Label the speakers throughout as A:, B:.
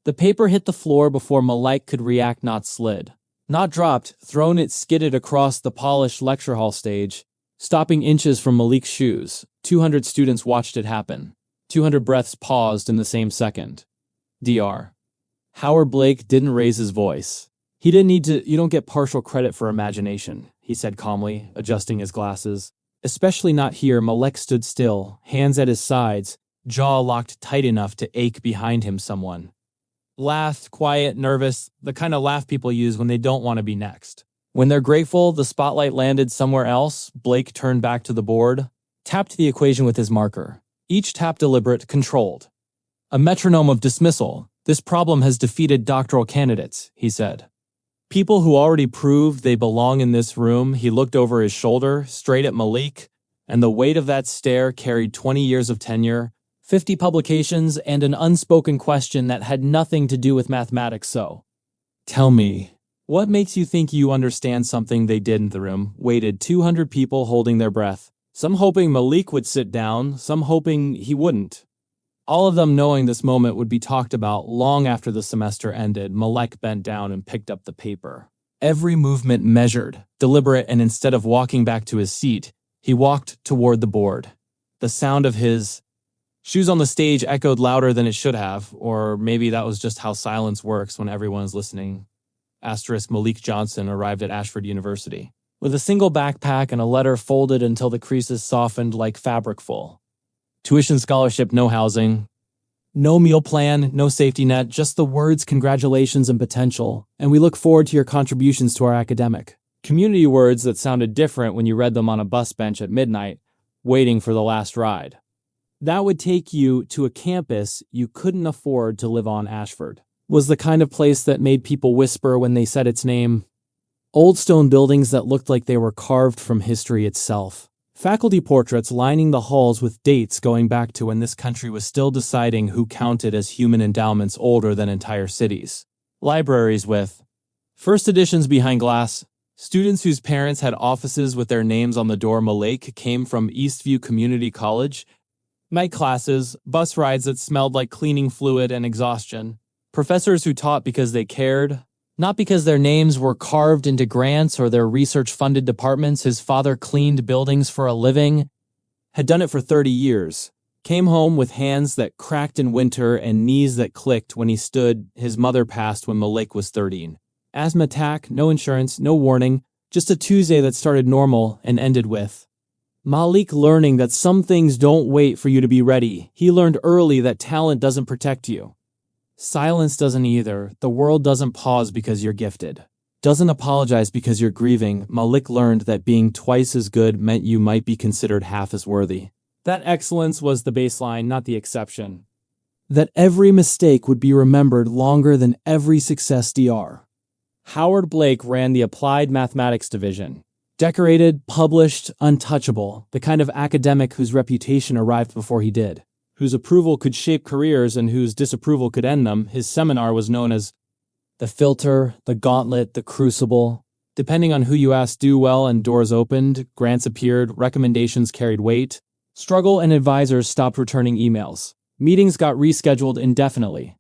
A: The paper hit the floor before Malek could react, not slid. Not dropped, thrown, it skidded across the polished lecture hall stage, stopping inches from Malik's shoes. 200 students watched it happen. 200 breaths paused in the same second. Dr. Howard Blake didn't raise his voice. He didn't need to. You don't get partial credit for imagination, he said calmly, adjusting his glasses. Especially not here. Malek stood still, hands at his sides, jaw locked tight enough to ache behind him. Someone laughed, quiet, nervous, the kind of laugh people use when they don't want to be next. When they're grateful the spotlight landed somewhere else, Blake turned back to the board, tapped the equation with his marker. Each tap deliberate, controlled. A metronome of dismissal. This problem has defeated doctoral candidates, he said. People who already proved they belong in this room. He looked over his shoulder, straight at Malik, and the weight of that stare carried 20 years of tenure, 50 publications, and an unspoken question that had nothing to do with mathematics. So, tell me, what makes you think you understand something they did in the room? Waited 200 people holding their breath, some hoping Malik would sit down, some hoping he wouldn't. All of them knowing this moment would be talked about long after the semester ended. Malek bent down and picked up the paper. Every movement measured, deliberate, and instead of walking back to his seat, he walked toward the board. The sound of his shoes on the stage echoed louder than it should have, or maybe that was just how silence works when everyone is listening. Malik Johnson arrived at Ashford University with a single backpack and a letter folded until the creases softened like fabric. Full tuition, scholarship, no housing, no meal plan, no safety net, just the words congratulations and potential, and we look forward to your contributions to our academic community. Words that sounded different when you read them on a bus bench at midnight, waiting for the last ride. That would take you to a campus you couldn't afford to live on. Ashford was the kind of place that made people whisper when they said its name. Old stone buildings that looked like they were carved from history itself. Faculty portraits lining the halls with dates going back to when this country was still deciding who counted as human endowments older than entire cities. Libraries with first editions behind glass. Students whose parents had offices with their names on the door. Malek came from Eastview Community College. Night classes, bus rides that smelled like cleaning fluid and exhaustion. Professors who taught because they cared, not because their names were carved into grants or their research-funded departments. His father cleaned buildings for a living, had done it for 30 years. Came home with hands that cracked in winter and knees that clicked when he stood. His mother passed when Malek was 13. Asthma attack, no insurance, no warning, just a Tuesday that started normal and ended with Malik learning that some things don't wait for you to be ready. He learned early that talent doesn't protect you. Silence doesn't either. The world doesn't pause because you're gifted. Doesn't apologize because you're grieving. Malik learned that being twice as good meant you might be considered half as worthy. That excellence was the baseline, not the exception. That every mistake would be remembered longer than every success. Dr. Howard Blake ran the Applied Mathematics Division. Decorated, published, untouchable, the kind of academic whose reputation arrived before he did, whose approval could shape careers and whose disapproval could end them. His seminar was known as the filter, the gauntlet, the crucible. Depending on who you asked, do well and doors opened, grants appeared, recommendations carried weight. Struggle and advisors stopped returning emails. Meetings got rescheduled indefinitely.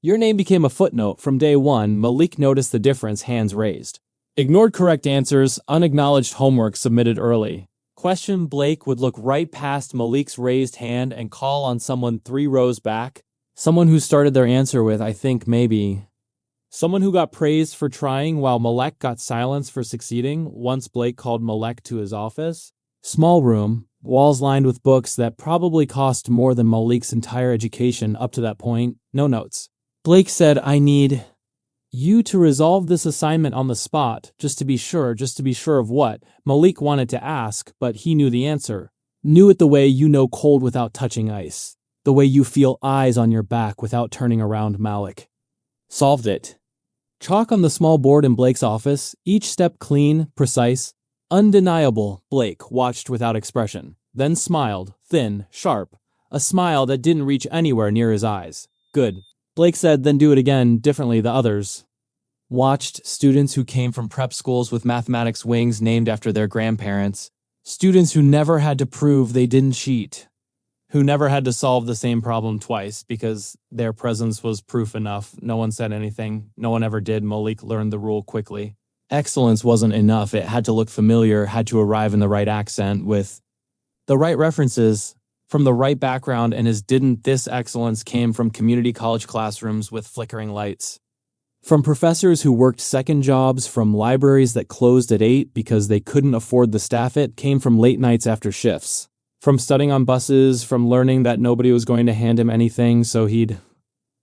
A: Your name became a footnote from day one. Malik noticed the difference, hands raised. Ignored correct answers, unacknowledged homework submitted early. Question Blake would look right past Malik's raised hand and call on someone 3 rows back. Someone who started their answer with, I think, maybe. Someone who got praised for trying while Malek got silence for succeeding. Once Blake called Malek to his office. Small room, walls lined with books that probably cost more than Malik's entire education up to that point. No notes. Blake said, I need you to resolve this assignment on the spot, just to be sure of what? Malik wanted to ask, but he knew the answer. Knew it the way you know cold without touching ice. The way you feel eyes on your back without turning around. Malik solved it. Chalk on the small board in Blake's office, each step clean, precise, undeniable. Blake watched without expression, then smiled, thin, sharp, a smile that didn't reach anywhere near his eyes. Good. Blake said, then do it again, differently. The others watched. Students who came from prep schools with mathematics wings named after their grandparents. Students who never had to prove they didn't cheat. who never had to solve the same problem twice because their presence was proof enough. No one said anything. No one ever did. Malik learned the rule quickly. Excellence wasn't enough. It had to look familiar, had to arrive in the right accent with the right references from the right background, and didn't this excellence came from community college classrooms with flickering lights. From professors who worked second jobs, from libraries that closed at 8 because they couldn't afford the staff. It came from late nights after shifts. From studying on buses, from learning that nobody was going to hand him anything, so he'd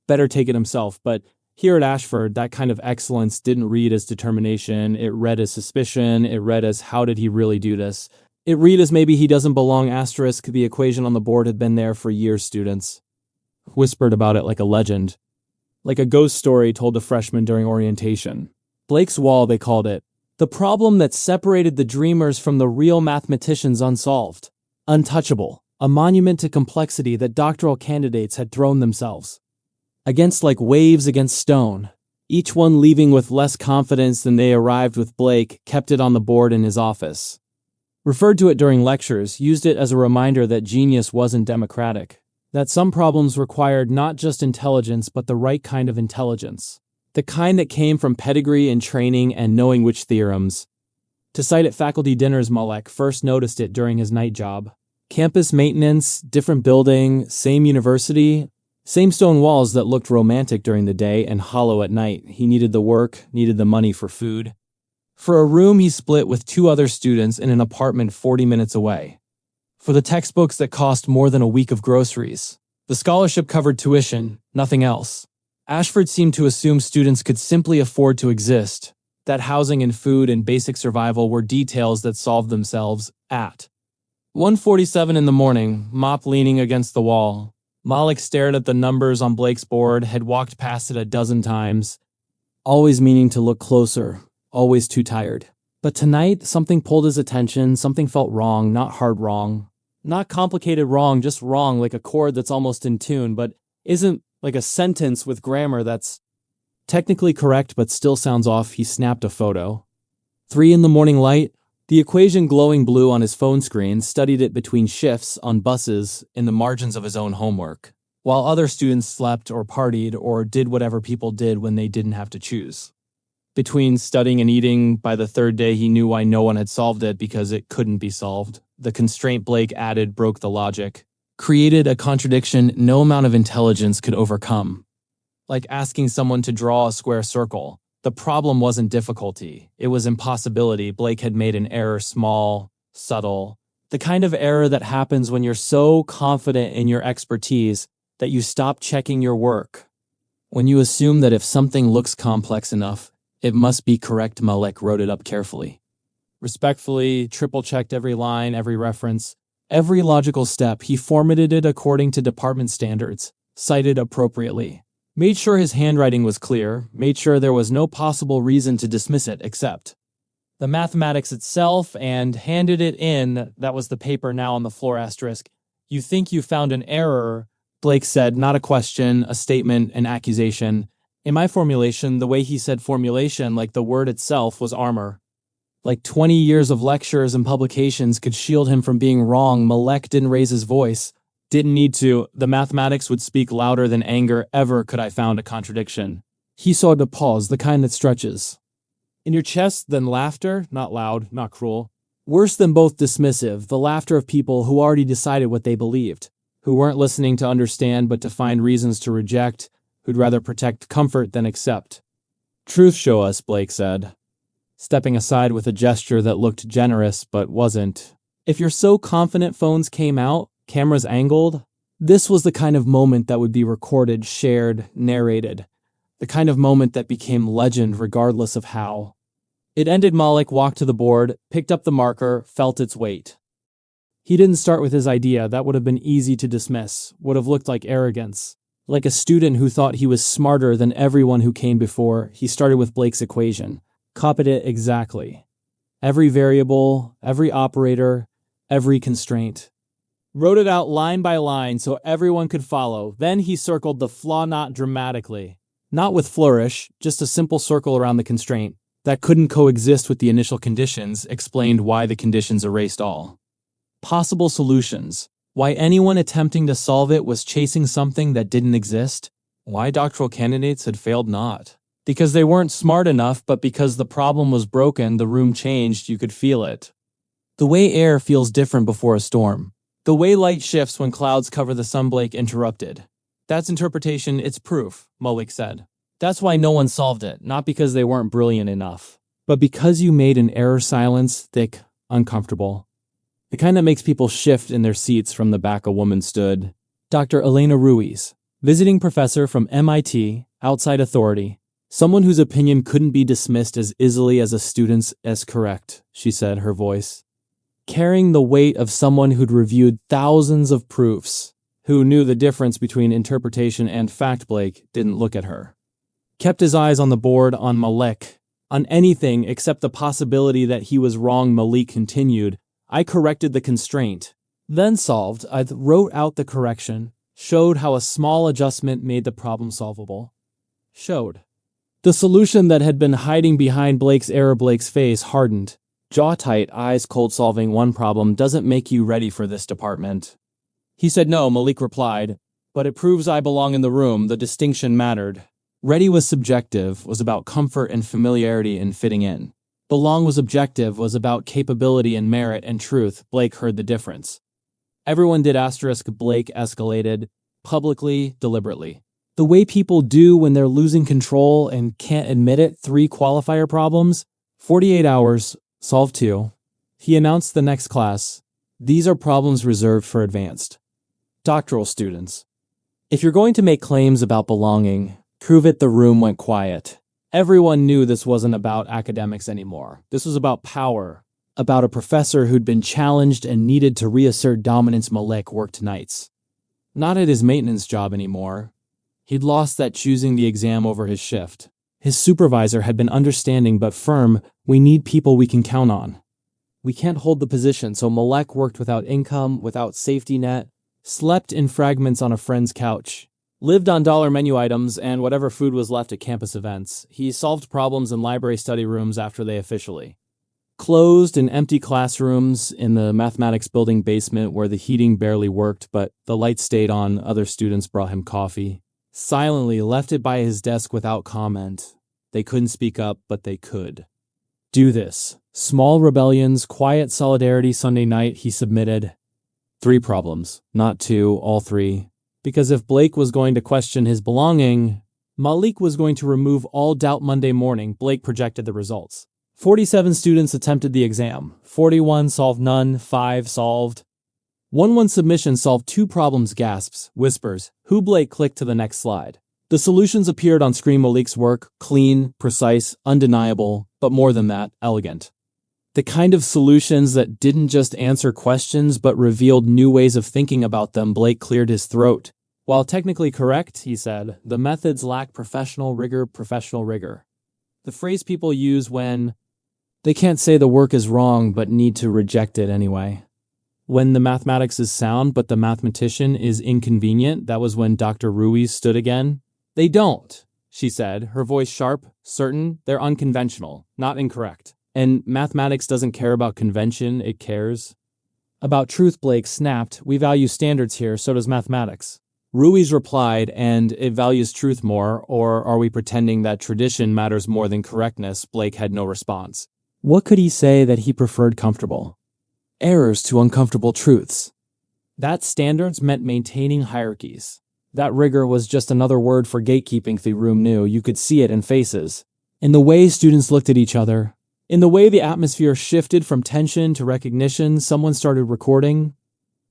A: better take it himself. But here at Ashford, that kind of excellence didn't read as determination. It read as suspicion. It read as, how did he really do this? It read as, maybe he doesn't belong, asterisk. The equation on the board had been there for years. Students whispered about it like a legend, like a ghost story told to freshmen during orientation. Blake's Wall, they called it. The problem that separated the dreamers from the real mathematicians unsolved. Untouchable. A monument to complexity that doctoral candidates had thrown themselves against like waves against stone. Each one leaving with less confidence than they arrived with. Blake kept it on the board in his office. Referred to it during lectures, used it as a reminder that genius wasn't democratic. That some problems required not just intelligence, but the right kind of intelligence. The kind that came from pedigree and training and knowing which theorems to cite at faculty dinners. Malek first noticed it during his night job. Campus maintenance, different building, same university, same stone walls that looked romantic during the day and hollow at night. He needed the work, needed the money for food. For a room he split with 2 other students in an apartment 40 minutes away. For the textbooks that cost more than a week of groceries. The scholarship covered tuition, nothing else. Ashford seemed to assume students could simply afford to exist, that housing and food and basic survival were details that solved themselves. At 1:47 in the morning, mop leaning against the wall, Malik stared at the numbers on Blake's board, had walked past it a dozen times, always meaning to look closer, always too tired. But tonight, something pulled his attention, something felt wrong, not hard wrong. Not complicated wrong, just wrong, like a chord that's almost in tune, but isn't, like a sentence with grammar that's technically correct but still sounds off. He snapped a photo. 3 in the morning light, the equation glowing blue on his phone screen, studied it between shifts, on buses, in the margins of his own homework, while other students slept or partied or did whatever people did when they didn't have to choose. Between studying and eating, by the 3rd day he knew why no one had solved it, because it couldn't be solved. The constraint Blake added broke the logic, created a contradiction no amount of intelligence could overcome. Like asking someone to draw a square circle. The problem wasn't difficulty, it was impossibility. Blake had made an error, small, subtle, the kind of error that happens when you're so confident in your expertise that you stop checking your work. When you assume that if something looks complex enough, it must be correct. Malek wrote it up carefully. Respectfully, triple-checked every line, every reference, every logical step. He formatted it according to department standards, cited appropriately. Made sure his handwriting was clear, made sure there was no possible reason to dismiss it except the mathematics itself, and handed it in. That was the paper now on the floor, asterisk. You think you found an error, Blake said, not a question, a statement, an accusation. In my formulation, the way he said formulation, like the word itself, was armor. Like 20 years of lectures and publications could shield him from being wrong. Malek didn't raise his voice. Didn't need to. The mathematics would speak louder than anger ever could I found a contradiction. He saw the pause, the kind that stretches in your chest, then laughter, not loud, not cruel. Worse than both dismissive, the laughter of people who already decided what they believed, who weren't listening to understand but to find reasons to reject, who'd rather protect comfort than accept. Truth show us, Blake said, stepping aside with a gesture that looked generous but wasn't. If you're so confident phones came out, cameras angled, this was the kind of moment that would be recorded, shared, narrated. The kind of moment that became legend regardless of how. It ended. Malik walked to the board, picked up the marker, felt its weight. He didn't start with his idea. That would have been easy to dismiss, would have looked like arrogance. Like a student who thought he was smarter than everyone who came before, he started with Blake's equation. Copied it exactly. Every variable, every operator, every constraint. Wrote it out line by line so everyone could follow. Then he circled the flaw not dramatically. Not with flourish, just a simple circle around the constraint. That couldn't coexist with the initial conditions, explained why the conditions erased all possible solutions. Why anyone attempting to solve it was chasing something that didn't exist? Why doctoral candidates had failed not? Because they weren't smart enough, but because the problem was broken, the room changed, you could feel it. The way air feels different before a storm. The way light shifts when clouds cover the sun, Blake interrupted. That's interpretation, it's proof, Malik said. That's why no one solved it, not because they weren't brilliant enough, but because you made an error silence thick, uncomfortable. The kind that makes people shift in their seats. From the back a woman stood. Dr. Elena Ruiz, visiting professor from MIT, outside authority. Someone whose opinion couldn't be dismissed as easily as a student's as correct, she said, her voice carrying the weight of someone who'd reviewed thousands of proofs, who knew the difference between interpretation and fact. Blake didn't look at her. Kept his eyes on the board, on Malik, on anything except the possibility that he was wrong. Malik continued, I corrected the constraint, then solved. I wrote out the correction, showed how a small adjustment made the problem solvable. Showed. The solution that had been hiding behind Blake's error. Blake's face hardened. Jaw tight, eyes cold. Solving one problem doesn't make you ready for this department. He said no, Malik replied, but it proves I belong in the room. The distinction mattered. Ready was subjective, was about comfort and familiarity and fitting in. Belong was objective, was about capability and merit and truth. Blake heard the difference. Everyone did. Blake escalated, publicly, deliberately. The way people do when they're losing control and can't admit it. 3 qualifier problems, 48 hours, solve 2. He announced the next class. These are problems reserved for advanced doctoral students. If you're going to make claims about belonging, prove it. The room went quiet. Everyone knew this wasn't about academics anymore. This was about power, about a professor who'd been challenged and needed to reassert dominance. Malik worked nights. Not at his maintenance job anymore. He'd lost that, choosing the exam over his shift. His supervisor had been understanding but firm. We need people we can count on. We can't hold the position. So Malik worked without income, without safety net, slept in fragments on a friend's couch, lived on dollar menu items and whatever food was left at campus events. He solved problems in library study rooms after they officially closed, in empty classrooms, in the mathematics building basement where the heating barely worked but the lights stayed on. Other students brought him coffee. Silently left it by his desk without comment. They couldn't speak up, but they could do this. Small rebellions, quiet solidarity. Sunday night, he submitted 3 problems, not 2, all 3. Because if Blake was going to question his belonging, Malik was going to remove all doubt. Monday morning, Blake projected the results. 47 students attempted the exam. 41 solved none, 5 solved. 1 submission solved 2 problems. Gasps, whispers. Who? Blake clicked to the next slide. The solutions appeared on screen. Malik's work, clean, precise, undeniable, but more than that, elegant. The kind of solutions that didn't just answer questions but revealed new ways of thinking about them. Blake cleared his throat. While technically correct, he said, the methods lack professional rigor. The phrase people use when they can't say the work is wrong but need to reject it anyway. When the mathematics is sound but the mathematician is inconvenient. That was when Dr. Ruiz stood again. They don't, she said, her voice sharp, certain. They're unconventional, not incorrect. And mathematics doesn't care about convention, it cares about truth. Blake snapped, we value standards here, so does mathematics. Ruiz replied, and it values truth more, or are we pretending that tradition matters more than correctness? Blake had no response. What could he say that he preferred? Comfortable errors to uncomfortable truths. That standards meant maintaining hierarchies. That rigor was just another word for gatekeeping. The room knew. You could see it in faces, in the way students looked at each other, in the way the atmosphere shifted from tension to recognition. Someone started recording.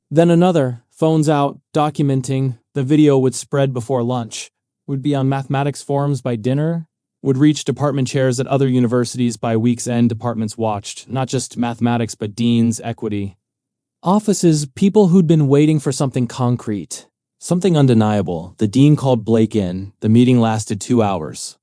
A: Then another, phones out, documenting. The video would spread before lunch, would be on mathematics forums by dinner, would reach department chairs at other universities by week's end. Departments watched, not just mathematics but deans, equity, offices, people who'd been waiting for something concrete, something undeniable. The dean called Blake in. The meeting lasted 2 hours.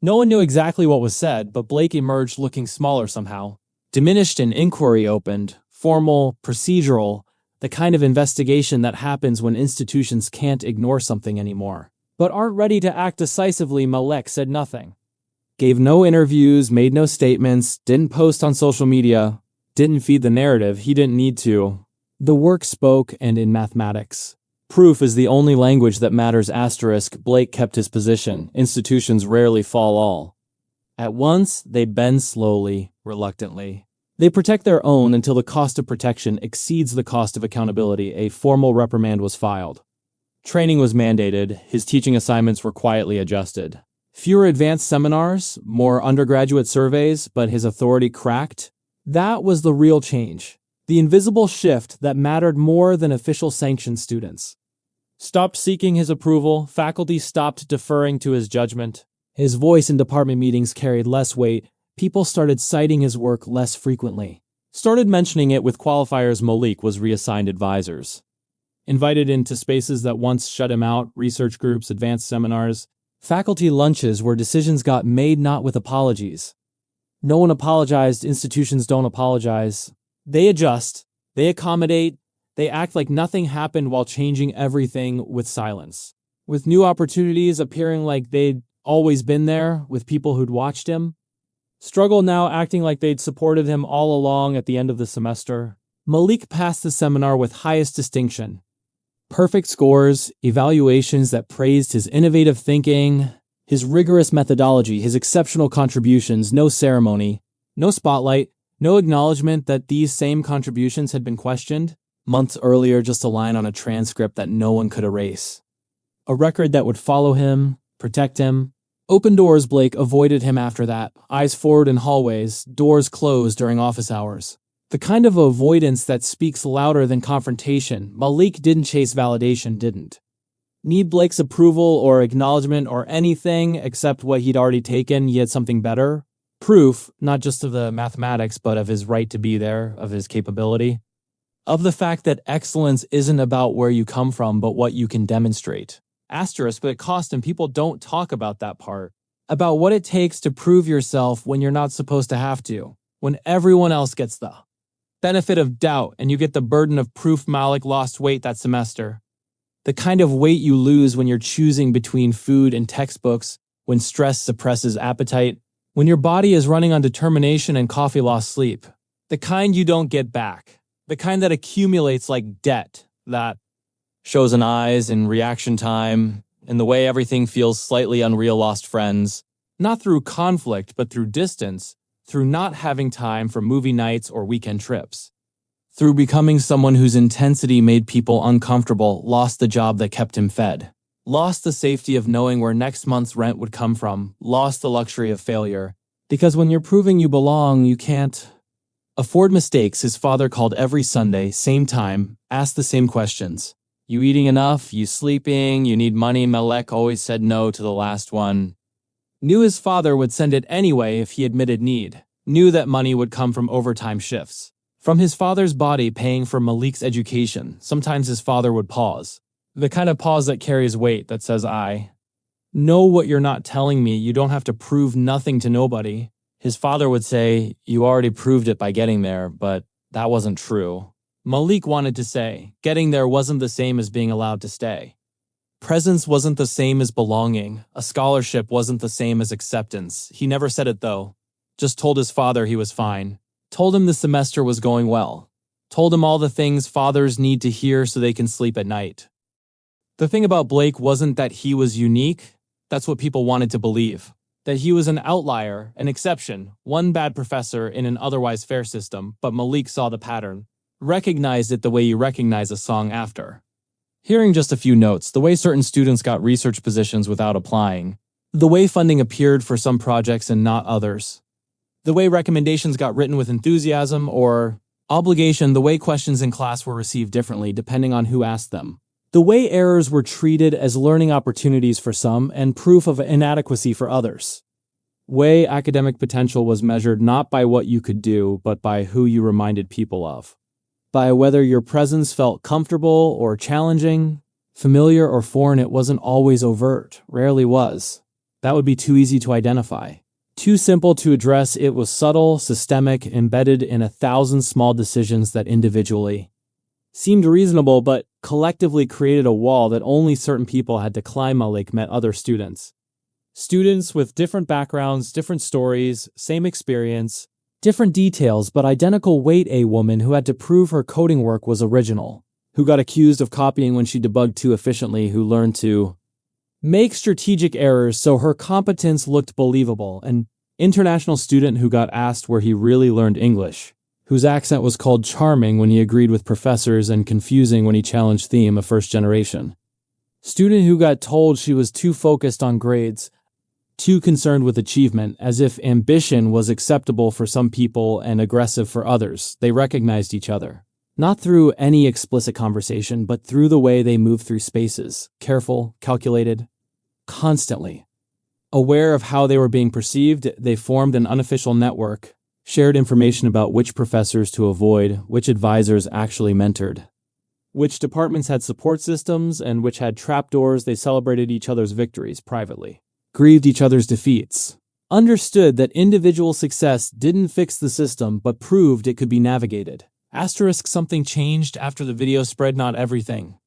A: No one knew exactly what was said, but Blake emerged looking smaller somehow. Diminished. An inquiry opened, formal, procedural, the kind of investigation that happens when institutions can't ignore something anymore, but aren't ready to act decisively. Malik said nothing. Gave no interviews, made no statements, didn't post on social media, didn't feed the narrative. He didn't need to. The work spoke, and in mathematics. Proof is the only language that matters. Blake kept his position. Institutions rarely fall all. At once, they bend slowly, reluctantly. They protect their own until the cost of protection exceeds the cost of accountability. A formal reprimand was filed. Training was mandated. His teaching assignments were quietly adjusted. Fewer advanced seminars, more undergraduate surveys, but his authority cracked. That was the real change. The invisible shift that mattered more than official sanctioned students. Stopped seeking his approval, faculty stopped deferring to his judgment. His voice in department meetings carried less weight. People started citing his work less frequently. Started mentioning it with qualifiers. Malik was reassigned advisors. Invited into spaces that once shut him out, research groups, advanced seminars, faculty lunches where decisions got made not with apologies. No one apologized. Institutions don't apologize. They adjust, they accommodate, they act like nothing happened while changing everything with silence. With new opportunities appearing like they'd always been there, with people who'd watched him. Struggle now acting like they'd supported him all along at the end of the semester. Malik passed the seminar with highest distinction. Perfect scores, evaluations that praised his innovative thinking, his rigorous methodology, his exceptional contributions, no ceremony, no spotlight, no acknowledgement that these same contributions had been questioned. Months earlier, just a line on a transcript that no one could erase. A record that would follow him, protect him. Open doors. Blake avoided him after that. Eyes forward in hallways, doors closed during office hours. The kind of avoidance that speaks louder than confrontation. Malik didn't chase validation, didn't need Blake's approval or acknowledgement or anything except what he'd already taken. He had something better. Proof, not just of the mathematics, but of his right to be there, of his capability. Of the fact that excellence isn't about where you come from, but what you can demonstrate. Asterisk, but it cost him. People don't talk about that part. About what it takes to prove yourself when you're not supposed to have to. When everyone else gets the benefit of doubt and you get the burden of proof. Malik lost weight that semester. The kind of weight you lose when you're choosing between food and textbooks, when stress suppresses appetite, when your body is running on determination and coffee lost sleep. The kind you don't get back. The kind that accumulates like debt, that shows in eyes, in reaction time, in the way everything feels slightly unreal. Lost friends, not through conflict, but through distance, through not having time for movie nights or weekend trips. Through becoming someone whose intensity made people uncomfortable. Lost the job that kept him fed. Lost the safety of knowing where next month's rent would come from. Lost the luxury of failure. Because when you're proving you belong, you can't afford mistakes. His father called every Sunday, same time, asked the same questions. You eating enough? You sleeping? You need money? Malik always said no to the last one. Knew his father would send it anyway if he admitted need. Knew that money would come from overtime shifts. From his father's body paying for Malik's education. Sometimes his father would pause. The kind of pause that carries weight, that says, I know what you're not telling me. You don't have to prove nothing to nobody. His father would say, you already proved it by getting there, but that wasn't true. Malik wanted to say, getting there wasn't the same as being allowed to stay. Presence wasn't the same as belonging. A scholarship wasn't the same as acceptance. He never said it though. Just told his father he was fine. Told him the semester was going well. Told him all the things fathers need to hear so they can sleep at night. The thing about Blake wasn't that he was unique. That's what people wanted to believe. That he was an outlier, an exception, one bad professor in an otherwise fair system, but Malik saw the pattern. Recognized it the way you recognize a song after. Hearing just a few notes, the way certain students got research positions without applying, the way funding appeared for some projects and not others, the way recommendations got written with enthusiasm or obligation, the way questions in class were received differently depending on who asked them, the way errors were treated as learning opportunities for some and proof of inadequacy for others. Way academic potential was measured not by what you could do, but by who you reminded people of. By whether your presence felt comfortable or challenging, familiar or foreign. It wasn't always overt, rarely was. That would be too easy to identify. Too simple to address. It was subtle, systemic, embedded in 1,000 small decisions that individually seemed reasonable but collectively created a wall that only certain people had to climb. Malik met other students. Students with different backgrounds, different stories, same experience, Different details, but identical weight. A woman who had to prove her coding work was original, who got accused of copying when she debugged too efficiently, who learned to make strategic errors so her competence looked believable, an international student who got asked where he really learned English, whose accent was called charming when he agreed with professors and confusing when he challenged theme, a first generation. Student who got told she was too focused on grades, too concerned with achievement, as if ambition was acceptable for some people and aggressive for others. They recognized each other. Not through any explicit conversation, but through the way they moved through spaces, careful, calculated, constantly. Aware of how they were being perceived, they formed an unofficial network, shared information about which professors to avoid, which advisors actually mentored, which departments had support systems, and which had trapdoors. They celebrated each other's victories privately, grieved each other's defeats, understood that individual success didn't fix the system but proved it could be navigated. Asterisk, something changed after the video spread. Not everything.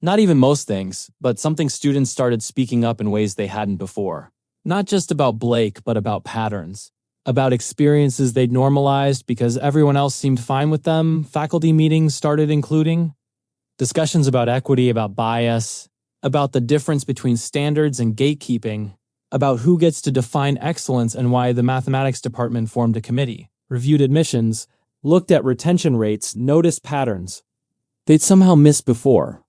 A: Not even most things, but something. Students started speaking up in ways they hadn't before. Not just about Blake, but about patterns. About experiences they'd normalized because everyone else seemed fine with them. Faculty meetings started including discussions about equity, about bias, about the difference between standards and gatekeeping, about who gets to define excellence and why the mathematics department formed a committee, reviewed admissions, looked at retention rates, noticed patterns they'd somehow missed before.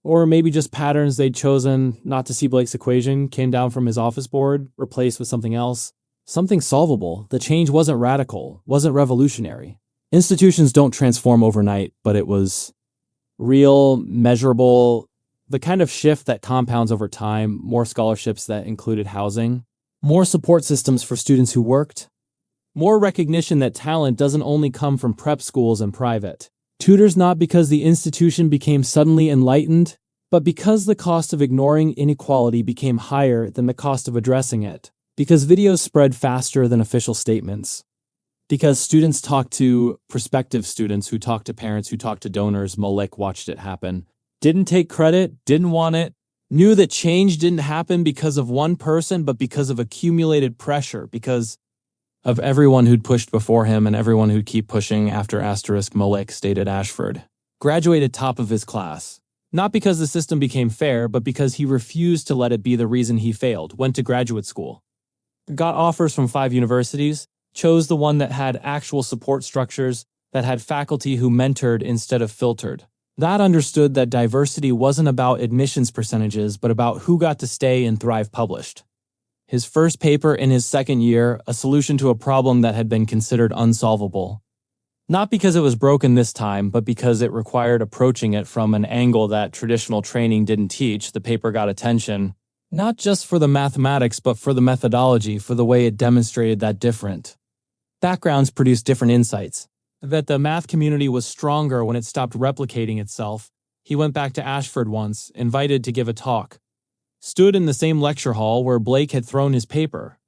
A: Or maybe just patterns they'd chosen not to see. Blake's equation came down from his office board, replaced with something else, something solvable. The change wasn't radical, wasn't revolutionary. Institutions don't transform overnight, but it was real, measurable, the kind of shift that compounds over time. More scholarships that included housing, more support systems for students who worked, more recognition that talent doesn't only come from prep schools and private tutors, not because the institution became suddenly enlightened, but because the cost of ignoring inequality became higher than the cost of addressing it, because videos spread faster than official statements, because students talked to prospective students who talked to parents who talked to donors. Malik watched it happen, didn't take credit, didn't want it, knew that change didn't happen because of one person, but because of accumulated pressure, because of everyone who'd pushed before him and everyone who'd keep pushing after. Asterisk, Malik stayed at Ashford, graduated top of his class, not because the system became fair, but because he refused to let it be the reason he failed. Went to graduate school, got offers from 5 universities, chose the one that had actual support structures, that had faculty who mentored instead of filtered. That understood that diversity wasn't about admissions percentages, but about who got to stay and thrive. Published his first paper in his second year, a solution to a problem that had been considered unsolvable. Not because it was broken this time, but because it required approaching it from an angle that traditional training didn't teach. The paper got attention, not just for the mathematics, but for the methodology, for the way it demonstrated that different backgrounds produced different insights, that the math community was stronger when it stopped replicating itself. He went back to Ashford once, invited to give a talk. Stood in the same lecture hall where Blake had thrown his paper.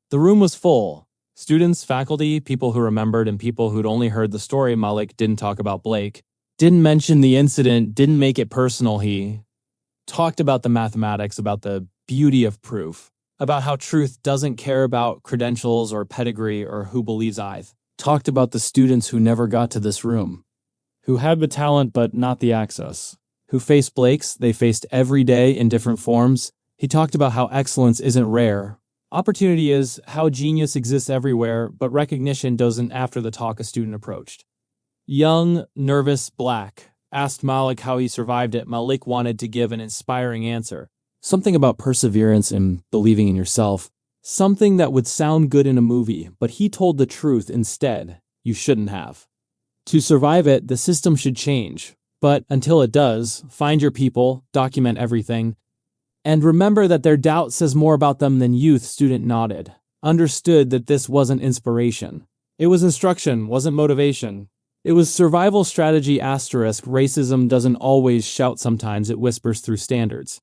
A: The room was full. Students, faculty, people who remembered, and people who'd only heard the story. Malik didn't talk about Blake, didn't mention the incident, didn't make it personal. He talked about the mathematics, about the beauty of proof, about how truth doesn't care about credentials or pedigree or who believes I've. Talked about the students who never got to this room, who had the talent but not the access, who faced Blake's. They faced every day in different forms. He talked about how excellence isn't rare. Opportunity is, how genius exists everywhere, but recognition doesn't. After the talk, a student approached. Young, nervous, black. Asked Malik how he survived it. Malik wanted to give an inspiring answer. Something about perseverance and believing in yourself. Something that would sound good in a movie, but he told the truth instead. You shouldn't have. To survive it, the system should change. But until it does, find your people, document everything, and remember that their doubt says more about them than youth. Student nodded. Understood that this wasn't inspiration. It was instruction, wasn't motivation. It was survival strategy. Asterisk, racism doesn't always shout. Sometimes it whispers through standards,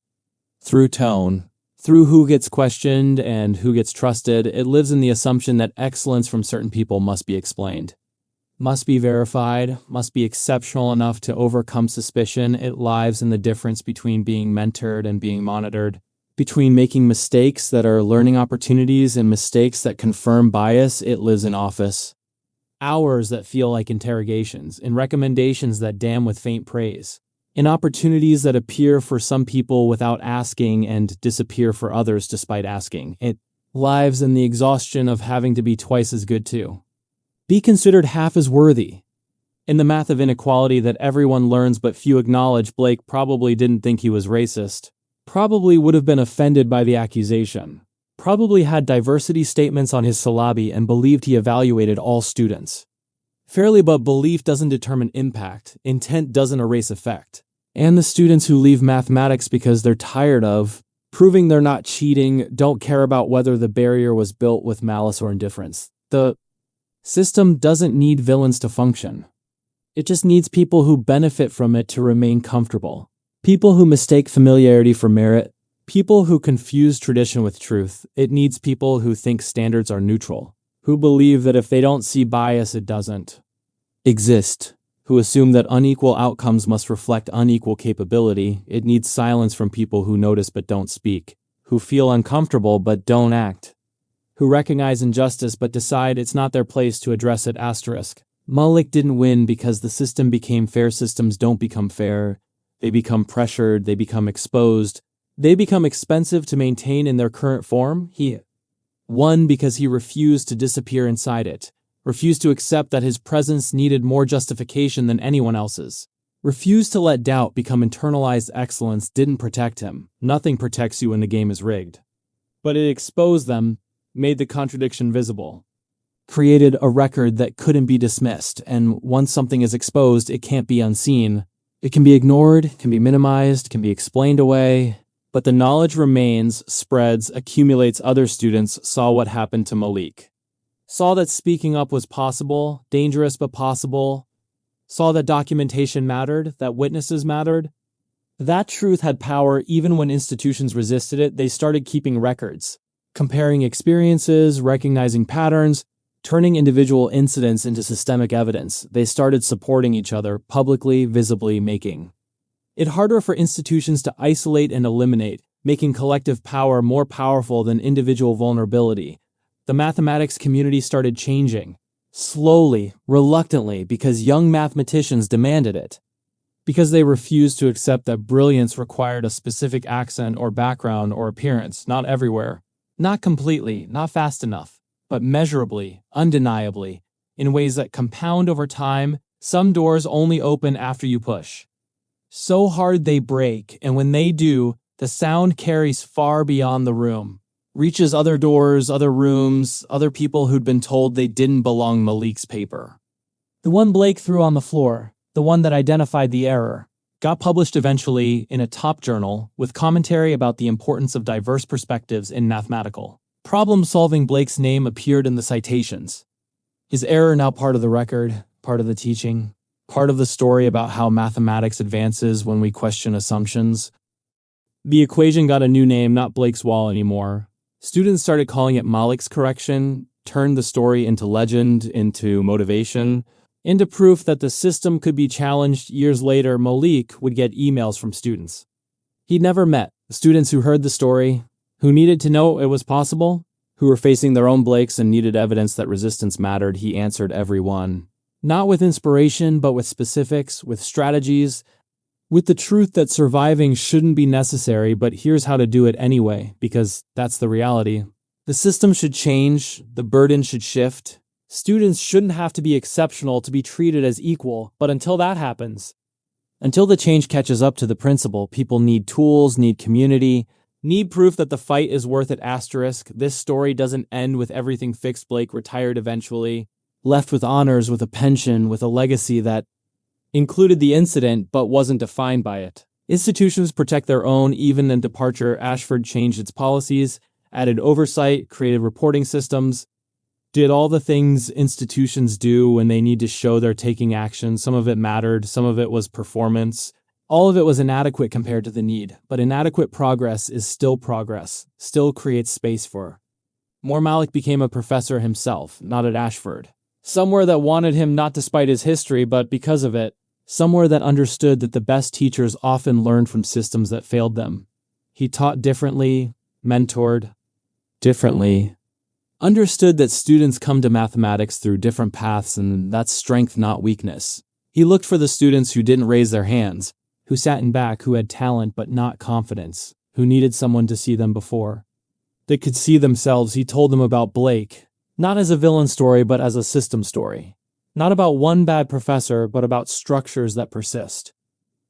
A: through tone, through who gets questioned and who gets trusted. It lives in the assumption that excellence from certain people must be explained, must be verified, must be exceptional enough to overcome suspicion. It lives in the difference between being mentored and being monitored, between making mistakes that are learning opportunities and mistakes that confirm bias. It lives in office, hours that feel like interrogations, in recommendations that damn with faint praise, in opportunities that appear for some people without asking and disappear for others despite asking. It lives in the exhaustion of having to be twice as good too. Be considered half as worthy. In the math of inequality that everyone learns but few acknowledge, Blake probably didn't think he was racist, probably would have been offended by the accusation, probably had diversity statements on his syllabi and believed he evaluated all students fairly, but belief doesn't determine impact, intent doesn't erase effect. And the students who leave mathematics because they're tired of proving they're not cheating don't care about whether the barrier was built with malice or indifference. The system doesn't need villains to function. It just needs people who benefit from it to remain comfortable. People who mistake familiarity for merit. People who confuse tradition with truth. It needs people who think standards are neutral, who believe that if they don't see bias, it doesn't exist, who assume that unequal outcomes must reflect unequal capability. It needs silence from people who notice but don't speak, who feel uncomfortable but don't act, who recognize injustice but decide it's not their place to address it. Malik didn't win because the system became fair. Systems don't become fair. They become pressured, they become exposed, they become expensive to maintain in their current form. He won because he refused to disappear inside it, refused to accept that his presence needed more justification than anyone else's, refused to let doubt become internalized excellence. Didn't protect him. Nothing protects you when the game is rigged. But it exposed them, made the contradiction visible, created a record that couldn't be dismissed, and once something is exposed, it can't be unseen. It can be ignored, can be minimized, can be explained away, but the knowledge remains, spreads, accumulates. Other students saw what happened to Malik, saw that speaking up was possible, dangerous but possible, saw that documentation mattered, that witnesses mattered. That truth had power even when institutions resisted it. They started keeping records, comparing experiences, recognizing patterns, turning individual incidents into systemic evidence. They started supporting each other, publicly, visibly, making it harder for institutions to isolate and eliminate, making collective power more powerful than individual vulnerability. The mathematics community started changing, slowly, reluctantly, because young mathematicians demanded it, because they refused to accept that brilliance required a specific accent or background or appearance, not everywhere, not completely, not fast enough, but measurably, undeniably, in ways that compound over time. Some doors only open after you push so hard they break, and when they do, the sound carries far beyond the room, reaches other doors, other rooms, other people who'd been told they didn't belong. Malik's paper, the one Blake threw on the floor, the one that identified the error, got published eventually in a top journal with commentary about the importance of diverse perspectives in mathematical problem-solving. Blake's name appeared in the citations. His error now part of the record, part of the teaching, part of the story about how mathematics advances when we question assumptions. The equation got a new name, not Blake's wall anymore. Students started calling it Malik's correction, turned the story into legend, into motivation, into proof that the system could be challenged. Years later, Malik would get emails from students he'd never met, students who heard the story, who needed to know it was possible, who were facing their own Blakes and needed evidence that resistance mattered. He answered every one. Not with inspiration, but with specifics, with strategies, with the truth that surviving shouldn't be necessary, but here's how to do it anyway, because that's the reality. The system should change, the burden should shift. Students shouldn't have to be exceptional to be treated as equal, but until that happens, until the change catches up to the principle, people need tools, need community, need proof that the fight is worth it. This story doesn't end with everything fixed. Blake retired eventually, left with honors, with a pension, with a legacy that included the incident but wasn't defined by it. Institutions protect their own even in departure. Ashford changed its policies, added oversight, created reporting systems, did all the things institutions do when they need to show they're taking action. Some of it mattered, some of it was performance. All of it was inadequate compared to the need, but inadequate progress is still progress, still creates space for more. Malik became a professor himself, not at Ashford. Somewhere that wanted him not despite his history, but because of it. Somewhere that understood that the best teachers often learned from systems that failed them. He taught differently, mentored differently, understood that students come to mathematics through different paths and that's strength, not weakness. He looked for the students who didn't raise their hands, who sat in back, who had talent but not confidence, who needed someone to see them before they could see themselves. He told them about Blake, not as a villain story but as a system story. Not about one bad professor, but about structures that persist.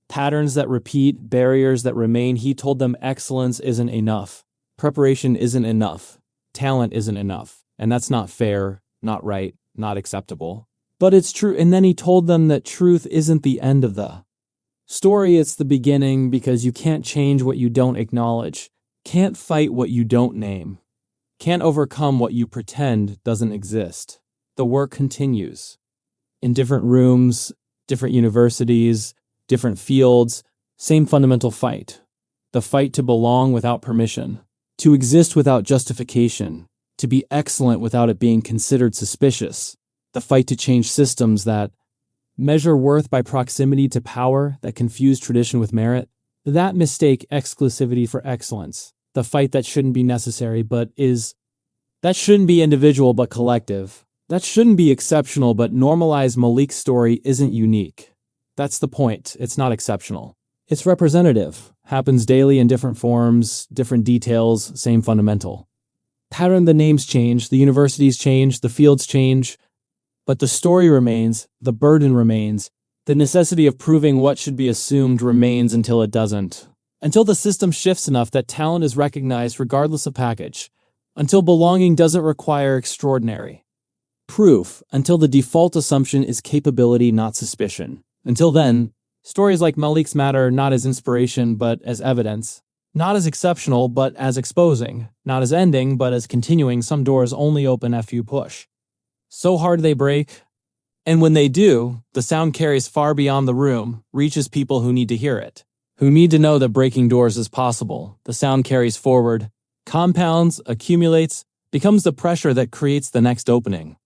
A: Patterns that repeat, barriers that remain. He told them excellence isn't enough. Preparation isn't enough. Talent isn't enough. And that's not fair, not right, not acceptable. But it's true. And then he told them that truth isn't the end of the story, it's the beginning, because you can't change what you don't acknowledge. Can't fight what you don't name. Can't overcome what you pretend doesn't exist. The work continues. In different rooms, different universities, different fields, same fundamental fight. The fight to belong without permission, to exist without justification, to be excellent without it being considered suspicious. The fight to change systems that measure worth by proximity to power, that confuse tradition with merit, that mistake exclusivity for excellence. The fight that shouldn't be necessary but is, that shouldn't be individual but collective. That shouldn't be exceptional, but normalized. Malik's story isn't unique. That's the point. It's not exceptional. It's representative. Happens daily in different forms, different details, same fundamental pattern. The names change, the universities change, the fields change, but the story remains, the burden remains, the necessity of proving what should be assumed remains until it doesn't. Until the system shifts enough that talent is recognized regardless of package. Until belonging doesn't require extraordinary proof, until the default assumption is capability, not suspicion. Until then, stories like Malik's matter not as inspiration but as evidence, not as exceptional but as exposing, not as ending but as continuing. Some doors only open if you push so hard they break, and when they do, the sound carries far beyond the room, reaches people who need to hear it, who need to know that breaking doors is possible. The sound carries forward, compounds, accumulates, becomes the pressure that creates the next opening.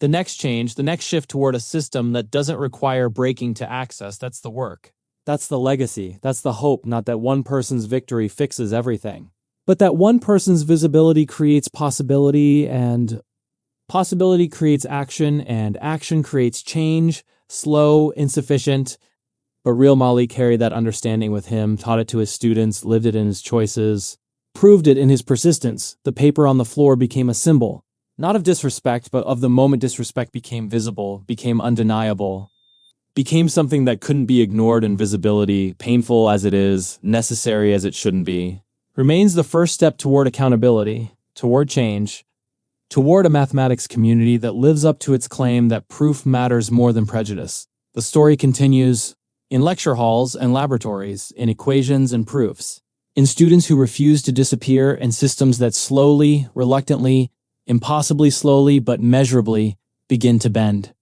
A: The next change, the next shift toward a system that doesn't require breaking to access. That's the work. That's the legacy. That's the hope, not that one person's victory fixes everything, but that one person's visibility creates possibility, and possibility creates action, and action creates change. Slow, insufficient, but real. Malik carried that understanding with him, taught it to his students, lived it in his choices, proved it in his persistence. The paper on the floor became a symbol, not of disrespect, but of the moment disrespect became visible, became undeniable, became something that couldn't be ignored. Invisibility, painful as it is, necessary as it shouldn't be, remains the first step toward accountability, toward change, toward a mathematics community that lives up to its claim that proof matters more than prejudice. The story continues in lecture halls and laboratories, in equations and proofs, in students who refuse to disappear, and systems that slowly, reluctantly, impossibly slowly but measurably begin to bend.